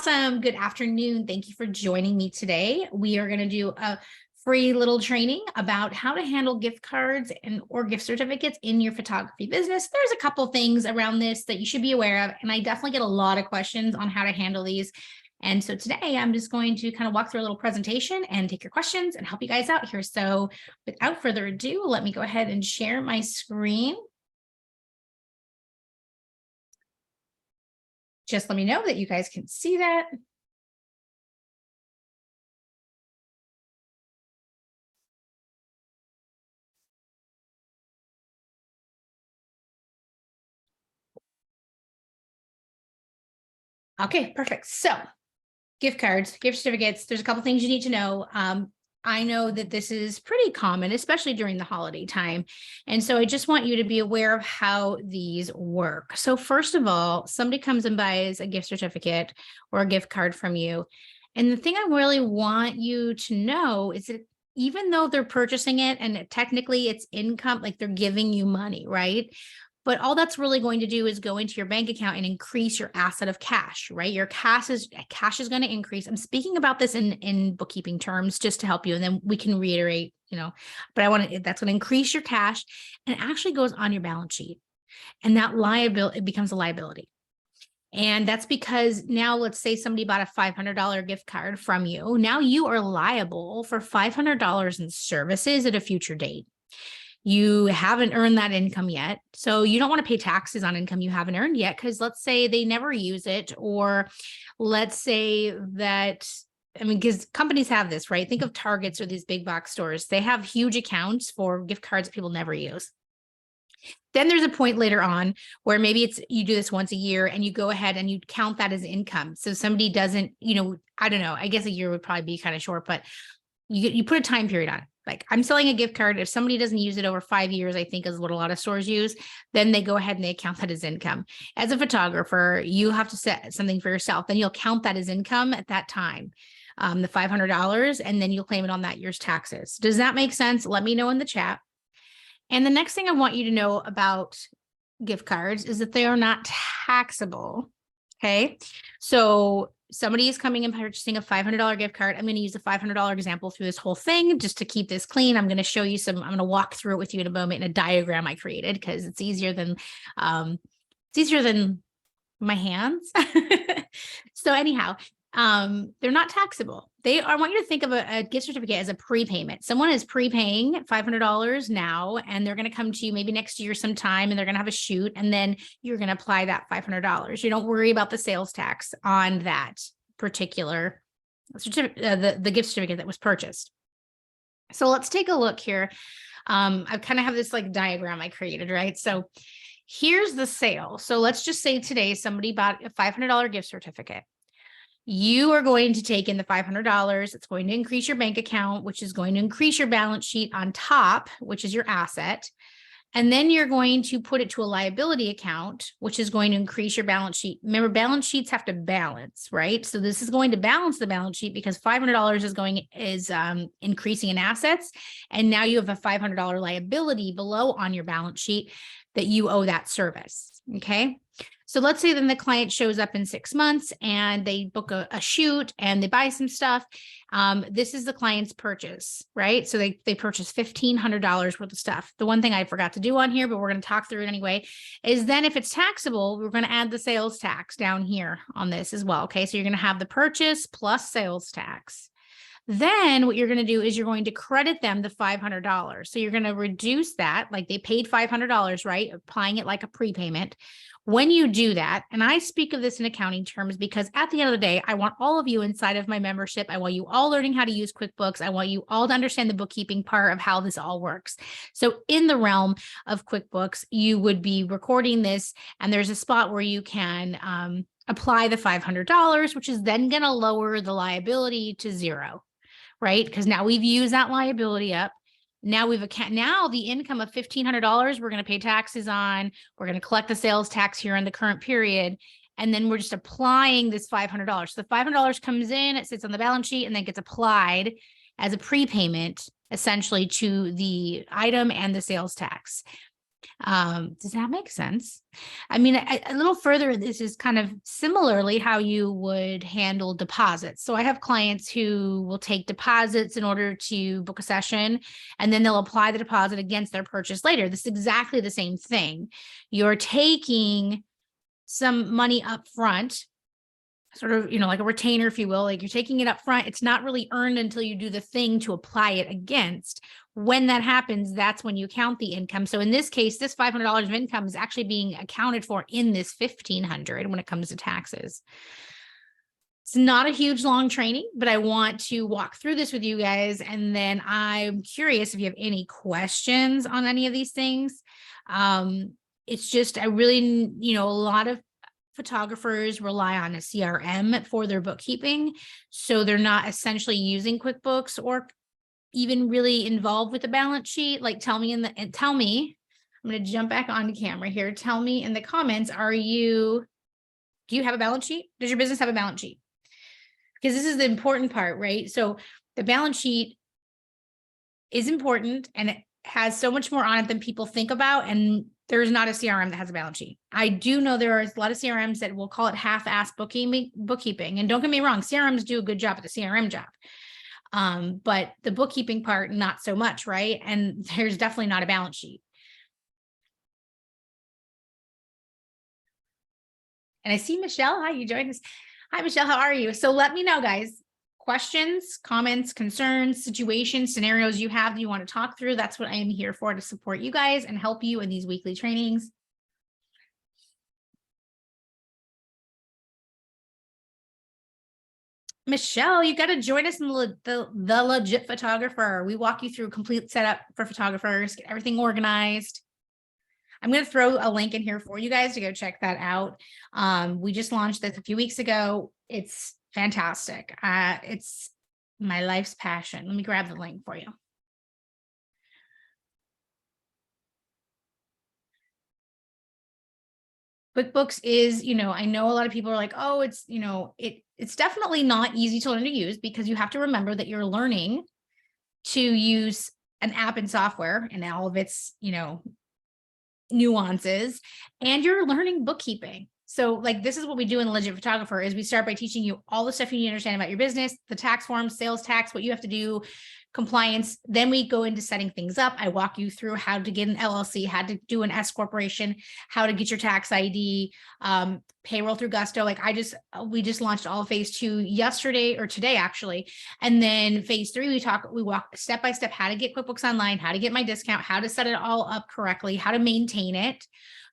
Awesome. Good afternoon. Thank you for joining me today. We are going to do a free little training about how to handle gift cards or gift certificates in your photography business. There's a couple things around this that you should be aware of, and I definitely get a lot of questions on how to handle these. And so today I'm just going to kind of walk through a little presentation and take your questions and help you guys out here. So without further ado, let me go ahead and share my screen. Just let me know that you guys can see that. Okay, perfect. So gift cards, gift certificates, there's a couple things you need to know. I know that this is pretty common, especially during the holiday time. And so I just want you to be aware of how these work. So first of all, somebody comes and buys a gift certificate or a gift card from you. And the thing I really want you to know is that even though they're purchasing it and technically it's income, like they're giving you money, right? But all that's really going to do is go into your bank account and increase your asset of cash, right? Your cash is going to increase. I'm speaking about this in bookkeeping terms just to help you, and then we can reiterate, but that's going to increase your cash, and it actually goes on your balance sheet, and that liability, it becomes a liability. And that's because now let's say somebody bought a $500 gift card from you. Now you are liable for $500 in services at a future date. You haven't earned that income yet. So you don't want to pay taxes on income you haven't earned yet, because let's say they never use it, or let's say that, because companies have this, right? Think of Targets or these big box stores. They have huge accounts for gift cards that people never use. Then there's a point later on where maybe you do this once a year and you go ahead and you count that as income. So somebody doesn't, I don't know, I guess a year would probably be kind of short, but you put a time period on it. Like, I'm selling a gift card. If somebody doesn't use it over 5 years, I think is what a lot of stores use, then they go ahead and they count that as income. As a photographer, you have to set something for yourself. Then you'll count that as income at that time, the $500, and then you'll claim it on that year's taxes. Does that make sense? Let me know in the chat. And the next thing I want you to know about gift cards is that they are not taxable. Okay. So somebody is coming and purchasing a $500 gift card. I'm going to use a $500 example through this whole thing just to keep this clean. I'm going to show you I'm going to walk through it with you in a moment in a diagram I created, because it's easier than my hands. So anyhow, they're not taxable. I want you to think of a gift certificate as a prepayment. Someone is prepaying $500 now, and they're going to come to you maybe next year sometime, and they're going to have a shoot, and then you're going to apply that $500. You don't worry about the sales tax on that particular certificate, the gift certificate that was purchased. So let's take a look here. I kind of have this like diagram I created, right? So here's the sale. So let's just say today somebody bought a $500 gift certificate. You are going to take in the $500. It's going to increase your bank account, which is going to increase your balance sheet on top, which is your asset. And then you're going to put it to a liability account, which is going to increase your balance sheet. Remember, balance sheets have to balance, right? So this is going to balance the balance sheet because $500 is increasing in assets. And now you have a $500 liability below on your balance sheet that you owe that service. Okay. So let's say then the client shows up in 6 months and they book a shoot and they buy some stuff. This is the client's purchase, right? So they purchase $1,500 worth of stuff. The one thing I forgot to do on here, but we're going to talk through it anyway, is then if it's taxable, we're going to add the sales tax down here on this as well. Okay. So you're going to have the purchase plus sales tax. Then what you're going to do is you're going to credit them the $500. So you're going to reduce that, like they paid $500, right? Applying it like a prepayment. When you do that, and I speak of this in accounting terms because at the end of the day, I want all of you inside of my membership. I want you all learning how to use QuickBooks. I want you all to understand the bookkeeping part of how this all works. So in the realm of QuickBooks, you would be recording this, and there's a spot where you can apply the $500, which is then going to lower the liability to zero, right? Because now we've used that liability up. Now now the income of $1,500, we're going to pay taxes on, we're going to collect the sales tax here in the current period. And then we're just applying this $500. So the $500 comes in, it sits on the balance sheet, and then gets applied as a prepayment essentially to the item and the sales tax. Does that make sense? I mean, a little further, this is kind of similarly how you would handle deposits. So I have clients who will take deposits in order to book a session, and then they'll apply the deposit against their purchase later. This is exactly the same thing. You're taking some money up front, sort of, like a retainer, if you will, like you're taking it up front. It's not really earned until you do the thing to apply it against. When that happens, that's when you count the income. So in this case, this $500 of income is actually being accounted for in this $1,500 when it comes to taxes. It's not a huge long training, but I want to walk through this with you guys. And then I'm curious if you have any questions on any of these things. It's just, I really, a lot of photographers rely on a CRM for their bookkeeping. So they're not essentially using QuickBooks or even really involved with the balance sheet. Like tell me, I'm going to jump back onto camera here. Tell me in the comments, do you have a balance sheet? Does your business have a balance sheet? Because this is the important part, right? So the balance sheet is important and it has so much more on it than people think about. And there's not a CRM that has a balance sheet. I do know there are a lot of CRMs that will call it half-ass bookkeeping. And don't get me wrong, CRMs do a good job at the CRM job. But the bookkeeping part, not so much, right? And there's definitely not a balance sheet. And I see Michelle. Hi, you joined us. Hi, Michelle. How are you? So let me know, guys. Questions, comments, concerns, situations, scenarios you have that you want to talk through. That's what I am here for, to support you guys and help you in these weekly trainings. Michelle, you got to join us in the Legit Photographer. We walk you through a complete setup for photographers, get everything organized. I'm going to throw a link in here for you guys to go check that out. We just launched this a few weeks ago. It's fantastic. It's my life's passion. Let me grab the link for you. QuickBooks is, I know a lot of people are like, oh, it's, it's definitely not easy to learn to use, because you have to remember that you're learning to use an app and software and all of its, nuances, and you're learning bookkeeping. So like, this is what we do in the Legit Photographer is we start by teaching you all the stuff you need to understand about your business, the tax forms, sales tax, what you have to do, compliance. Then we go into setting things up. I walk you through how to get an LLC, how to do an S corporation, how to get your tax ID, payroll through Gusto. Like we just launched all of phase 2 yesterday or today actually. And then phase 3, we walk step by step how to get QuickBooks Online, how to get my discount, how to set it all up correctly, how to maintain it,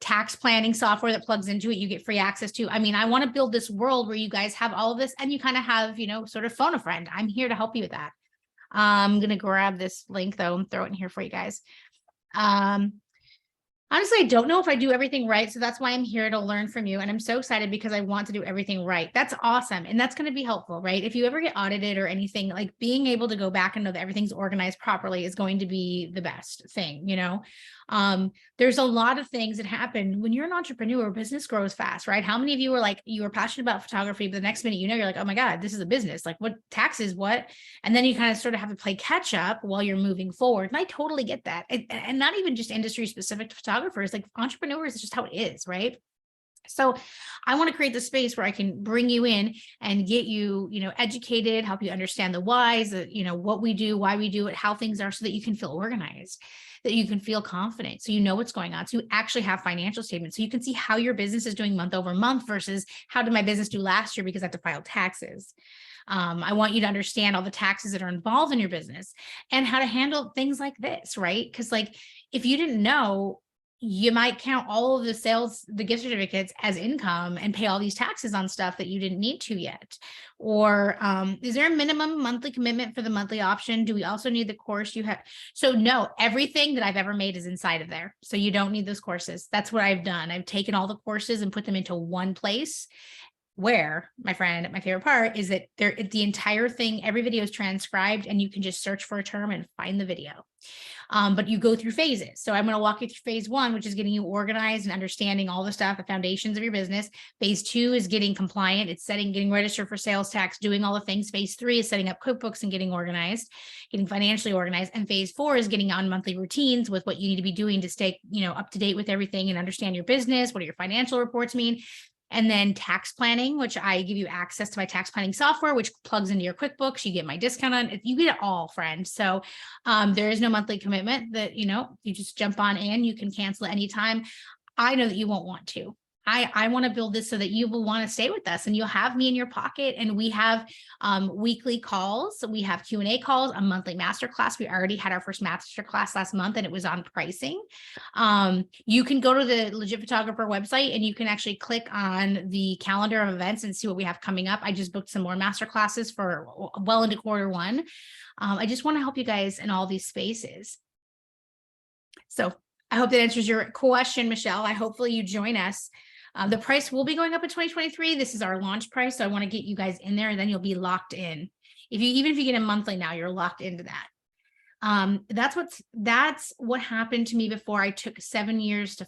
tax planning software that plugs into it, you get free access to. I mean, I want to build this world where you guys have all of this and you kind of have, sort of phone a friend. I'm here to help you with that. I'm going to grab this link though and throw it in here for you guys. Honestly, I don't know if I do everything right. So that's why I'm here to learn from you. And I'm so excited because I want to do everything right. That's awesome. And that's going to be helpful, right? If you ever get audited or anything, like being able to go back and know that everything's organized properly is going to be the best thing, There's a lot of things that happen when you're an entrepreneur. Business grows fast, right? How many of you were like, you were passionate about photography, but the next minute, you're like, oh my God, this is a business. Like what taxes, what? And then you kind of sort of have to play catch up while you're moving forward. And I totally get that. And not even just industry specific to photographers, like entrepreneurs, it's just how it is, right? So I want to create the space where I can bring you in and get you, educated, help you understand the whys, what we do, why we do it, how things are, so that you can feel organized, that you can feel confident. So you know what's going on. So you actually have financial statements. So you can see how your business is doing month over month versus how did my business do last year because I have to file taxes. I want you to understand all the taxes that are involved in your business and how to handle things like this, right? Because like, if you didn't know, you might count all of the sales, the gift certificates as income and pay all these taxes on stuff that you didn't need to yet. Or is there a minimum monthly commitment for the monthly option? Do we also need the course you have? So no, everything that I've ever made is inside of there. So you don't need those courses. That's what I've done. I've taken all the courses and put them into one place. Where, my friend, my favorite part is that the entire thing, every video is transcribed and you can just search for a term and find the video. But you go through phases. So I'm going to walk you through phase 1, which is getting you organized and understanding all the stuff, the foundations of your business. Phase 2 is getting compliant. It's getting registered for sales tax, doing all the things. Phase 3 is setting up QuickBooks and getting organized, getting financially organized. And phase 4 is getting on monthly routines with what you need to be doing to stay, up to date with everything and understand your business. What do your financial reports mean? And then tax planning, which I give you access to my tax planning software, which plugs into your QuickBooks. You get my discount on it. You get it all, friend. So there is no monthly commitment that, you just jump on in. You can cancel at any time. I know that you won't want to. I want to build this so that you will want to stay with us and you'll have me in your pocket. And we have weekly calls. We have Q&A calls, a monthly masterclass. We already had our first masterclass last month and it was on pricing. You can go to the Legit Photographer website and you can actually click on the calendar of events and see what we have coming up. I just booked some more masterclasses for well into Q1. I just want to help you guys in all these spaces. So I hope that answers your question, Michelle. Hopefully you join us. The price will be going up in 2023. This is our launch price. So I want to get you guys in there and then you'll be locked in. Even if you get a monthly now, you're locked into that. That's what happened to me before. I took 7 years to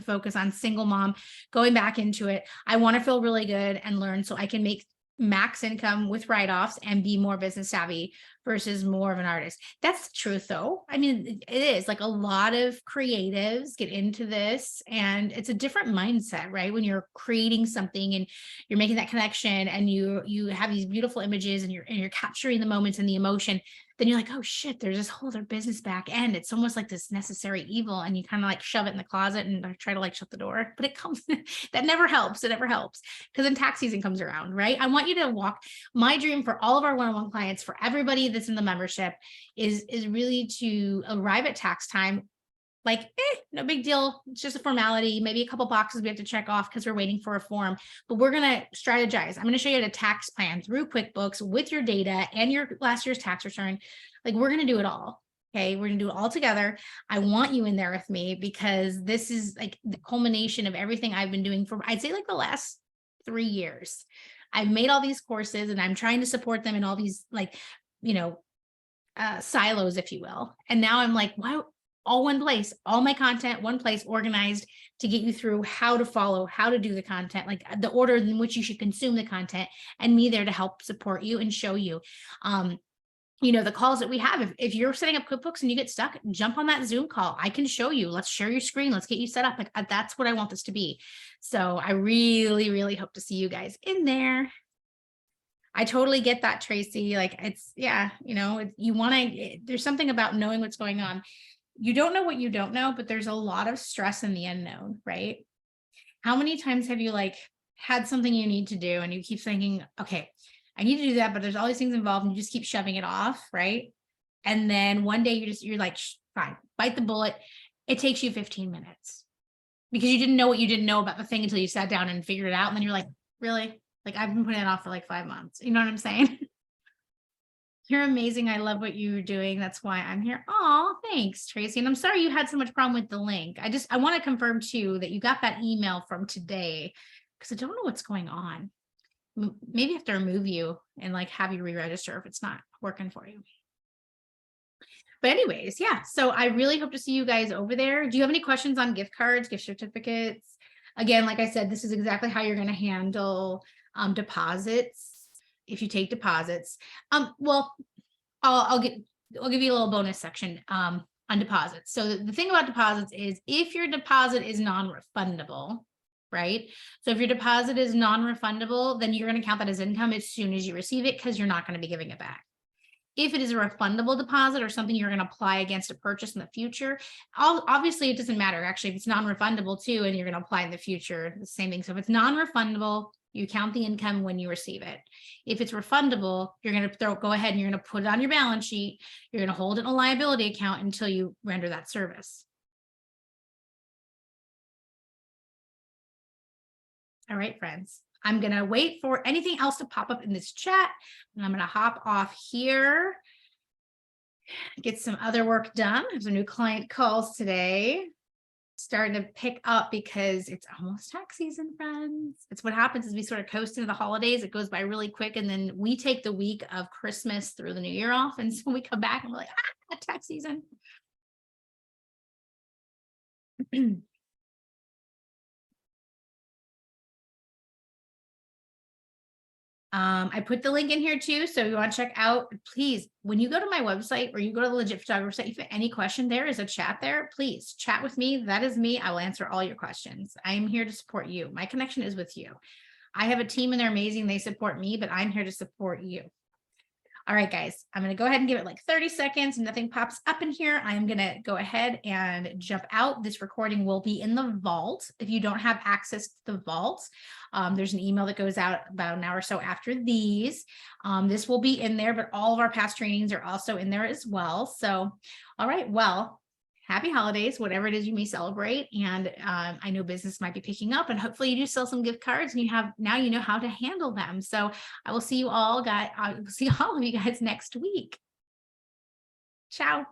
focus on single mom, going back into it. I want to feel really good and learn so I can make max income with write-offs and be more business savvy versus more of an artist. That's the truth though. I mean, it is like a lot of creatives get into this and it's a different mindset, right? When you're creating something and you're making that connection and you have these beautiful images and you're capturing the moments and the emotion, then you're like, oh shit, there's this whole other business back end. It's almost like this necessary evil. And you kind of like shove it in the closet and try to like shut the door, but it comes, that never helps. It never helps because then tax season comes around, right? I want you to walk. My dream for all of our one-on-one clients, for everybody that's in the membership is really to arrive at tax time like, no big deal. It's just a formality, maybe a couple boxes we have to check off because we're waiting for a form, but we're going to strategize. I'm going to show you a tax plan through QuickBooks with your data and your last year's tax return. Like we're going to do it all. Okay. We're going to do it all together. I want you in there with me because this is like the culmination of everything I've been doing for, I'd say like the last 3 years. I've made all these courses and I'm trying to support them in all these like, silos, if you will. And now I'm like, wow, all one place, all my content, one place, organized to get you through how to follow, how to do the content, like the order in which you should consume the content, and me there to help support you and show you. The calls that we have, if you're setting up QuickBooks and you get stuck, jump on that Zoom call. I can show you. Let's share your screen. Let's get you set up. Like that's what I want this to be. So I really, really hope to see you guys in there. I totally get that, Tracy. Like it's, you want to, there's something about knowing what's going on. You don't know what you don't know, but there's a lot of stress in the unknown, right? How many times have you like had something you need to do and you keep thinking, okay, I need to do that, but there's all these things involved and you just keep shoving it off, right? And then one day you're like, fine, bite the bullet. It takes you 15 minutes because you didn't know what you didn't know about the thing until you sat down and figured it out. And then you're like, really? Like I've been putting it off for like 5 months. You know what I'm saying? You're amazing. I love what you're doing. That's why I'm here. Oh, thanks, Tracy. And I'm sorry you had so much problem with the link. I want to confirm too that you got that email from today because I don't know what's going on. Maybe I have to remove you and like have you re-register if it's not working for you. But anyways, yeah. So I really hope to see you guys over there. Do you have any questions on gift cards, gift certificates? Again, like I said, this is exactly how you're going to handle deposits. If you take deposits, well, I'll give you a little bonus section on deposits. So the thing about deposits is if your deposit is non-refundable, right? So if your deposit is non-refundable, then you're going to count that as income as soon as you receive it because you're not going to be giving it back. If it is a refundable deposit or something you're going to apply against a purchase in the future, obviously it doesn't matter. Actually, if it's non-refundable too, and you're going to apply in the future, the same thing. So if it's non-refundable, you count the income when you receive it. If it's refundable, you're going to go ahead and you're going to put it on your balance sheet. You're going to hold it in a liability account until you render that service. All right, friends. I'm going to wait for anything else to pop up in this chat, and I'm going to hop off here, get some other work done. There's a new client calls today. starting to pick up because it's almost tax season, friends. It's what happens is we sort of coast into the holidays. It goes by really quick. And then we take the week of Christmas through the new year off. And so we come back and we're like, tax season. I put the link in here too. So you want to check out, please, when you go to my website or you go to the Legit Photographer site, if you have any question, there is a chat there. Please chat with me. That is me. I will answer all your questions. I am here to support you. My connection is with you. I have a team and they're amazing. They support me, but I'm here to support you. All right, guys, I'm going to go ahead and give it like 30 seconds. Nothing pops up in here. I'm going to go ahead and jump out. This recording will be in the vault. If you don't have access to the vault, there's an email that goes out about an hour or so after these. This will be in there, but all of our past trainings are also in there as well. So, all right, well, happy holidays, whatever it is you may celebrate. And I know business might be picking up and hopefully you do sell some gift cards and now you know how to handle them. So I will see you all, I will see all of you guys next week. Ciao.